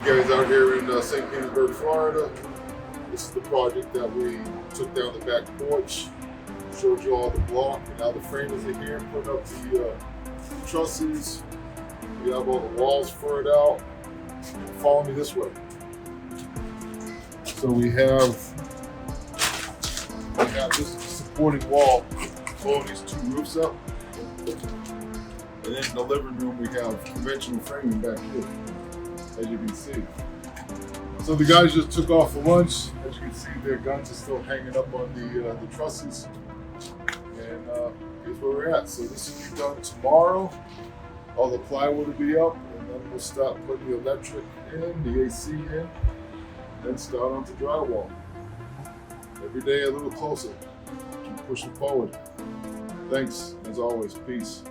guys out here in St. Petersburg, Florida. This is the project that we took down the back porch, showed you all the block, and now the framers are here, putting up the trusses. We have all the walls furred out. Follow me this way. So we have this supporting wall holding these two roofs up. And then in the living room, we have conventional framing back here, as you can see. So the guys just took off for lunch. As you can see, their guns are still hanging up on the trusses. And here's where we're at. So this will be done tomorrow. All the plywood will be up, and then we'll start putting the electric in, the AC in, then start onto drywall. Every day a little closer. Keep pushing forward. Thanks, as always. Peace.